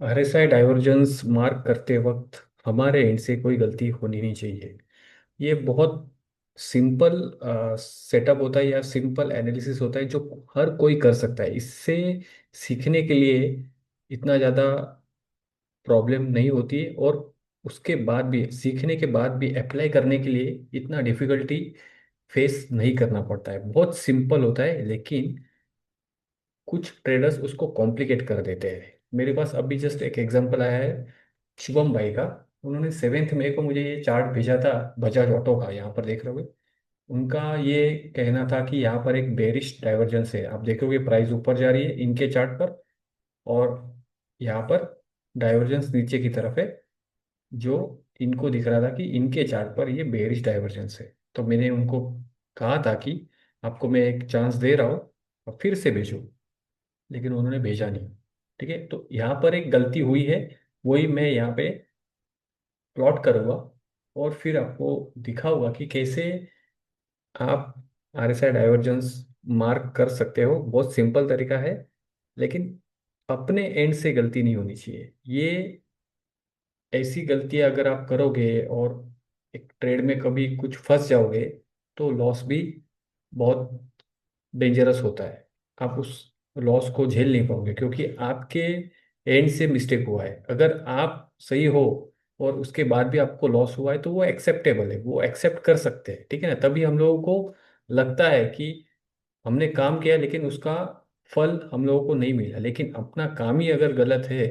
RSI divergence mark करते वक्त हमारे एंड से कोई गलती होनी नहीं चाहिए। ये बहुत सिंपल सेटअप होता है या सिंपल एनालिसिस होता है जो हर कोई कर सकता है। इससे सीखने के लिए इतना ज़्यादा प्रॉब्लम नहीं होती है, और उसके बाद भी सीखने के बाद भी अप्लाई करने के लिए इतना डिफिकल्टी फेस नहीं करना पड़ता है। बहुत सिंपल होता है, लेकिन कुछ ट्रेडर्स उसको कॉम्प्लिकेट कर देते हैं। मेरे पास अभी जस्ट एक एग्जांपल आया है शुभम भाई का। उन्होंने 7 मई को मुझे ये चार्ट भेजा था बजाज ऑटो का, यहाँ पर देख रहे हो। उनका ये कहना था कि यहाँ पर एक बेरिश डाइवर्जेंस है। आप देखोगे प्राइस ऊपर जा रही है इनके चार्ट पर, और यहाँ पर डाइवर्जेंस नीचे की तरफ है, जो इनको दिख रहा था कि इनके चार्ट पर ये बेरिश डाइवर्जेंस है। तो मैंने उनको कहा था कि आपको मैं एक चांस दे रहा हूँ और फिर से भेजो, लेकिन उन्होंने भेजा नहीं। ठीक है, तो यहाँ पर एक गलती हुई है, वही मैं यहाँ पे प्लॉट करूँगा और फिर आपको दिखाऊंगा कि कैसे आप आरएसआई डाइवर्जेंस मार्क कर सकते हो। बहुत सिंपल तरीका है, लेकिन अपने एंड से गलती नहीं होनी चाहिए। ये ऐसी गलतियां अगर आप करोगे और एक ट्रेड में कभी कुछ फंस जाओगे, तो लॉस भी बहुत डेंजरस होता है। आप उस लॉस को झेल नहीं पाओगे, क्योंकि आपके एंड से मिस्टेक हुआ है। अगर आप सही हो और उसके बाद भी आपको लॉस हुआ है, तो वो एक्सेप्टेबल है, वो एक्सेप्ट कर सकते हैं। ठीक है ना, तभी हम लोगों को लगता है कि हमने काम किया लेकिन उसका फल हम लोगों को नहीं मिला। लेकिन अपना काम ही अगर गलत है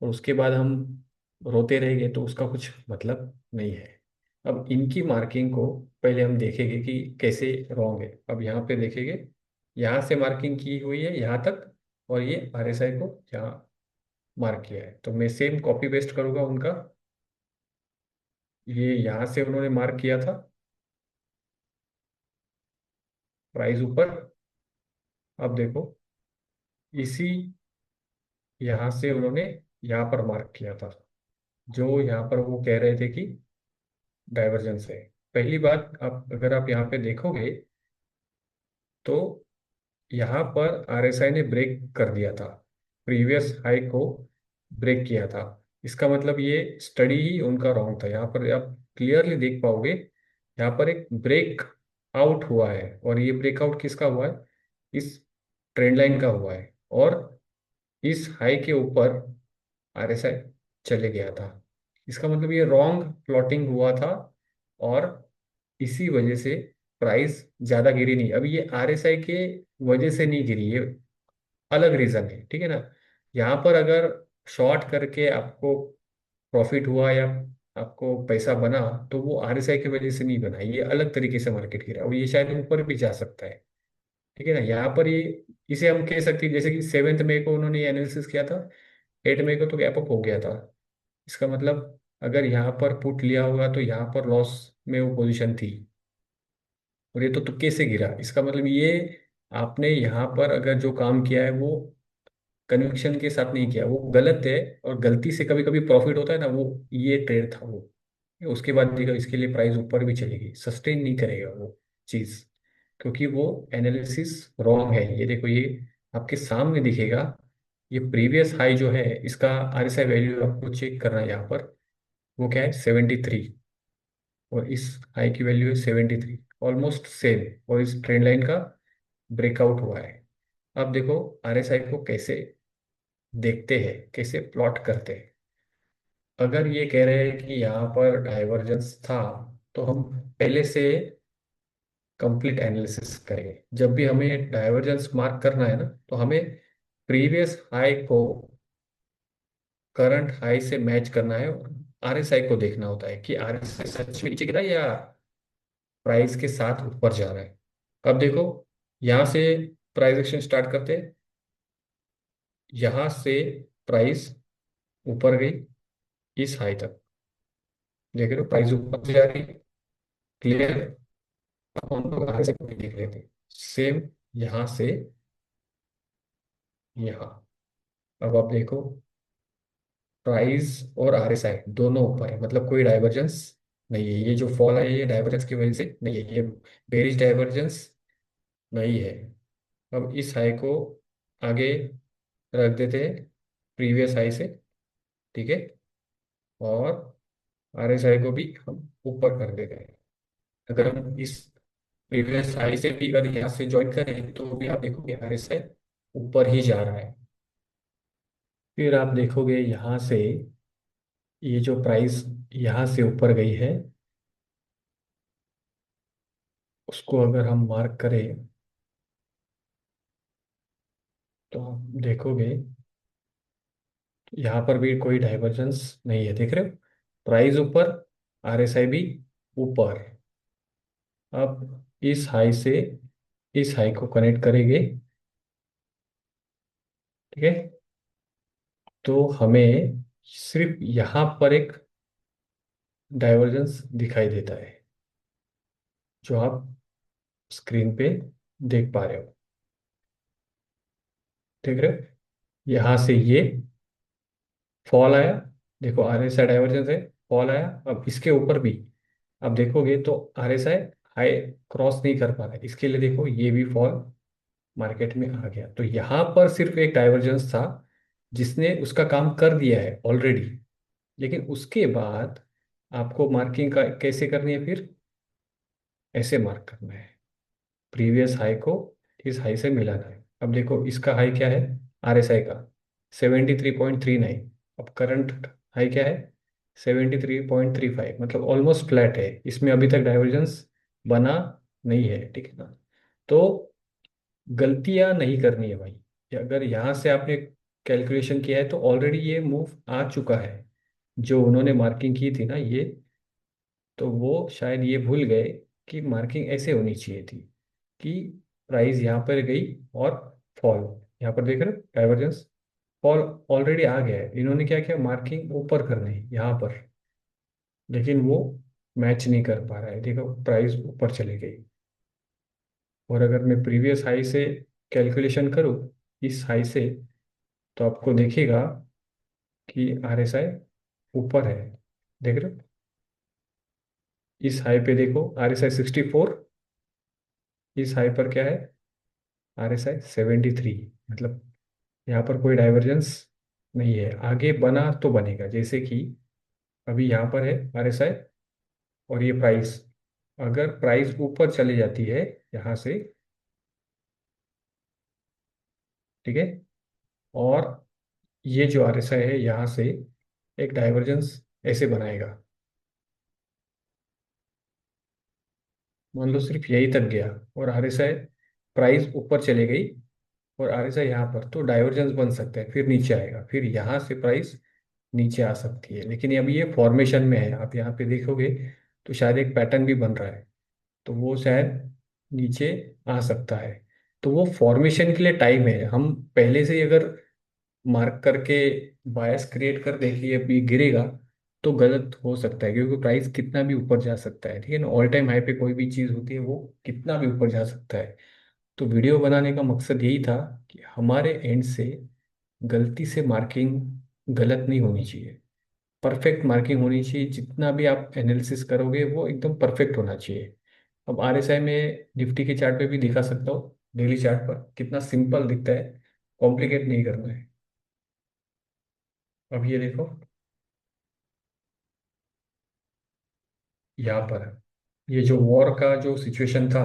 और उसके बाद हम रोते रहेंगे, तो उसका कुछ मतलब नहीं है। अब इनकी मार्किंग को पहले हम देखेंगे कि कैसे रॉन्ग है। अब यहाँ पे देखेंगे, यहाँ से मार्किंग की हुई है यहाँ तक, और ये आरएसआई को यहाँ मार्क किया है। तो मैं सेम कॉपी पेस्ट करूंगा उनका। ये यहाँ से उन्होंने मार्क किया था प्राइस ऊपर। अब देखो, इसी यहाँ से उन्होंने यहाँ पर मार्क किया था, जो यहाँ पर वो कह रहे थे कि डाइवर्जेंस है। पहली बात, आप अगर आप यहाँ पे देखोगे, तो यहाँ पर आरएसआई ने ब्रेक कर दिया था, प्रीवियस हाई को ब्रेक किया था। इसका मतलब ये स्टडी ही उनका रॉन्ग था। यहाँ पर आप क्लियरली देख पाओगे, यहाँ पर एक ब्रेक आउट हुआ है, और ये ब्रेकआउट किसका हुआ है? इस ट्रेंड लाइन का हुआ है, और इस हाई के ऊपर आरएसआई चले गया था। इसका मतलब ये रॉन्ग प्लॉटिंग हुआ था, और इसी वजह से प्राइस ज्यादा गिरी नहीं। अभी ये आरएसआई के वजह से नहीं गिरी, ये अलग रीजन है। ठीक है ना। यहाँ पर अगर शॉर्ट करके आपको प्रॉफिट हुआ या आपको पैसा बना, तो वो आरएसआई की वजह से नहीं बना, ये अलग तरीके से मार्केट गिरा, और ये शायद ऊपर भी जा सकता है। ठीक है ना। यहाँ पर ये इसे हम कह सकते हैं, जैसे कि 7 मई को उन्होंने एनालिसिस किया था, 8 मई को तो गैप अप हो गया था। इसका मतलब अगर यहाँ पर पुट लिया होगा, तो यहाँ पर लॉस में वो पोजीशन थी, और ये तो तुक्के से गिरा। इसका मतलब ये आपने यहाँ पर अगर जो काम किया है वो कन्विक्शन के साथ नहीं किया, वो गलत है। और गलती से कभी कभी प्रॉफिट होता है ना, वो ये ट्रेड था वो। उसके बाद देखो, इसके लिए प्राइस ऊपर भी चलेगी, सस्टेन नहीं करेगा वो चीज़, क्योंकि वो एनालिसिस रॉन्ग है। ये देखो, ये आपके सामने दिखेगा। ये प्रीवियस हाई जो है, इसका आरएसआई वैल्यू आपको चेक करना है यहाँ पर। वो क्या है? 73, और इस हाई की वैल्यू है 73, ऑलमोस्ट सेम। और इस ट्रेंड लाइन का ब्रेकआउट हुआ है। अब देखो आरएसआई को कैसे देखते हैं, कैसे प्लॉट करते हैं। अगर ये कह रहे हैं कि यहाँ पर डाइवर्जेंस था, तो हम पहले से कंप्लीट एनालिसिस करेंगे। जब भी हमें डाइवर्जेंस मार्क करना है ना, तो हमें प्रीवियस हाई को करंट हाई से मैच करना है, और आरएसआई को देखना होता है कि आरएसआई सच में नीचे गिरा है या प्राइस के साथ ऊपर जा रहा है। अब देखो, यहाँ से प्राइस एक्शन स्टार्ट करते हैं। यहाँ से प्राइस ऊपर गई इस हाई तक, देख रहे हो प्राइस ऊपर जा रही है। क्लियर है। अब हम लोग आगे से कोई देख रहे थे, सेम यहाँ से यहाँ। अब आप देखो, प्राइस और आरएसआई दोनों ऊपर है, मतलब कोई डाइवर्जेंस नहीं है। ये जो फॉल है, ये डाइवर्जेंस की वजह से नहीं है, ये बेरिश डाइवर्जेंस नहीं है। अब इस हाई को आगे रख देते हैं प्रीवियस हाई से, ठीक है। और RSI को भी हम ऊपर कर दे रहे हैं। अगर हम इस प्रीवियस हाई से भी अगर यहाँ से ज्वाइन करें तो भी आप देखोगे RSI ऊपर ही जा रहा है। फिर आप देखोगे यहाँ से ये जो प्राइस यहाँ से ऊपर गई है, उसको अगर हम मार्क करें तो आप देखोगे यहाँ पर भी कोई डाइवर्जेंस नहीं है, देख रहे हो। प्राइस ऊपर, RSI भी ऊपर। अब इस हाई से इस हाई को कनेक्ट करेंगे, ठीक है। तो हमें सिर्फ यहाँ पर एक डाइवर्जेंस दिखाई देता है, जो आप स्क्रीन पे देख पा रहे हो, देख रहे हो। यहाँ से ये फॉल आया, देखो RSI डाइवर्जेंस है, फॉल आया। अब इसके ऊपर भी आप देखोगे तो RSI हाई क्रॉस नहीं कर पा रहा है, इसके लिए देखो ये भी फॉल मार्केट में आ गया। तो यहाँ पर सिर्फ एक डाइवर्जेंस था जिसने उसका काम कर दिया है ऑलरेडी। लेकिन उसके बाद आपको मार्किंग का कैसे करनी है फिर, ऐसे मार्क करना है, प्रीवियस हाई को इस हाई से मिलाना है। अब देखो इसका हाई क्या है, RSI का 73.39। अब करंट हाई क्या है, 73.35, मतलब ऑलमोस्ट फ्लैट है, इसमें अभी तक डाइवर्जेंस बना नहीं है, ठीक है ना। तो गलतियां नहीं करनी है भाई। अगर यहाँ से आपने कैलकुलेशन किया है तो ऑलरेडी ये मूव आ चुका है। जो उन्होंने मार्किंग की थी ना ये, तो वो शायद ये भूल गए कि मार्किंग ऐसे होनी चाहिए थी कि प्राइस यहाँ पर गई और फॉल, यहाँ पर देख रहे हो डाइवर्जेंस, फॉल ऑलरेडी आ गया है। इन्होंने क्या किया, मार्किंग ऊपर करनी है यहाँ पर, लेकिन वो मैच नहीं कर पा रहा है, देखो प्राइस ऊपर चली गई। और अगर मैं प्रीवियस हाई से कैलकुलेशन करूँ इस हाई से, तो आपको देखिएगा कि RSI ऊपर है, देख रहे हो। इस हाई पे देखो RSI 64, इस हाई पर क्या है, RSI 73। मतलब यहाँ पर कोई डाइवर्जेंस नहीं है, आगे बना तो बनेगा। जैसे कि अभी यहाँ पर है RSI और ये प्राइस, अगर प्राइस ऊपर चली जाती है यहाँ से, ठीक है, और ये जो RSI है यहाँ से एक डाइवर्जेंस ऐसे बनाएगा, मान लो सिर्फ यही तक गया और RSI प्राइस ऊपर चले गई और RSI यहाँ पर, तो डाइवर्जेंस बन सकता है, फिर नीचे आएगा, फिर यहाँ से प्राइस नीचे आ सकती है। लेकिन अभी ये फॉर्मेशन में है, आप यहाँ पे देखोगे तो शायद एक पैटर्न भी बन रहा है, तो वो शायद नीचे आ सकता है। तो वो फॉर्मेशन के लिए टाइम है, हम पहले से ही अगर मार्क करके बायस क्रिएट कर दें कि ये भी गिरेगा, तो गलत हो सकता है, क्योंकि प्राइस कितना भी ऊपर जा सकता है, ठीक है ना। ऑल टाइम हाई पे कोई भी चीज़ होती है वो कितना भी ऊपर जा सकता है। तो वीडियो बनाने का मकसद यही था कि हमारे एंड से गलती से मार्किंग गलत नहीं होनी चाहिए, परफेक्ट मार्किंग होनी चाहिए। जितना भी आप एनालिसिस करोगे वो एकदम परफेक्ट होना चाहिए। अब RSI में निफ्टी के चार्ट पे भी दिखा सकता हूँ, डेली चार्ट पर कितना सिंपल दिखता है, कॉम्प्लिकेट नहीं करना है। अब ये देखो, यहाँ पर ये जो वॉर का जो सिचुएशन था,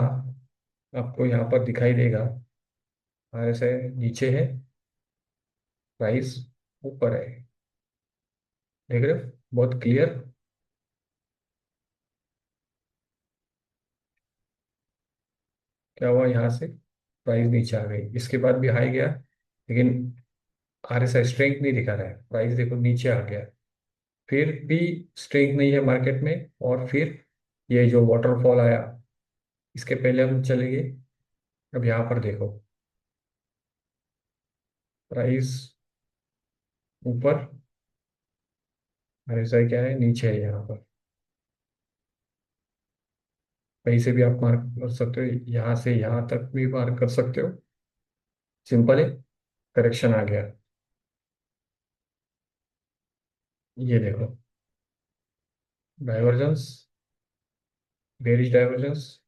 आपको यहाँ पर दिखाई देगा। RSI नीचे है, प्राइस ऊपर है, देख रहे हो बहुत क्लियर। क्या हुआ, यहाँ से प्राइस नीचे आ गई, इसके बाद भी हाई गया, लेकिन RSI स्ट्रेंथ नहीं दिखा रहा है, प्राइस देखो नीचे आ गया, फिर भी स्ट्रेंथ नहीं है मार्केट में। और फिर ये जो वाटरफॉल आया, इसके पहले हम चले गए। अब यहाँ पर देखो प्राइस ऊपर, RSI क्या है, नीचे है। यहाँ पर कहीं से भी आप मार्क कर सकते हो, यहाँ से यहाँ तक भी मार्क कर सकते हो, सिंपल है। करेक्शन आ गया, ये देखो डाइवर्जेंस, बेरिश डाइवर्जेंस।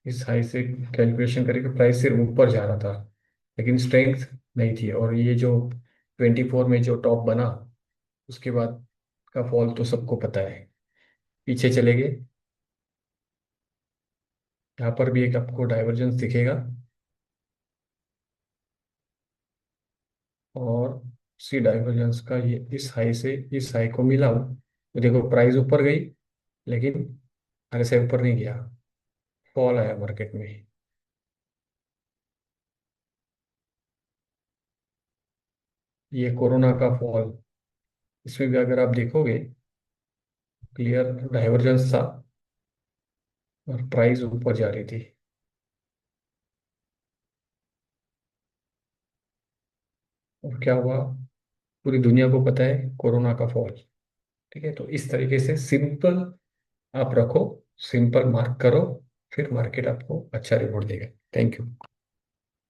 इस हाई से कैलकुलेशन करके प्राइस सिर्फ ऊपर जा रहा था, लेकिन स्ट्रेंथ नहीं थी। और ये जो 24 में जो टॉप बना, उसके बाद का फॉल तो सबको पता है। पीछे चले गए, यहाँ पर भी एक आपको डाइवर्जेंस दिखेगा, और सी डाइवर्जेंस का ये इस हाई से इस हाई को मिला हो, तो देखो प्राइस ऊपर गई, लेकिन आगे से ऊपर नहीं गया, फॉल आया मार्केट में। ये कोरोना का फॉल, इसमें भी अगर आप देखोगे, क्लियर डाइवर्जेंस था और प्राइस ऊपर जा रही थी। और क्या हुआ, पूरी दुनिया को पता है कोरोना का फॉल। ठीक है, तो इस तरीके से सिंपल आप रखो, सिंपल मार्क करो, फिर मार्केट आपको अच्छा रिवॉर्ड देगा। Thank you.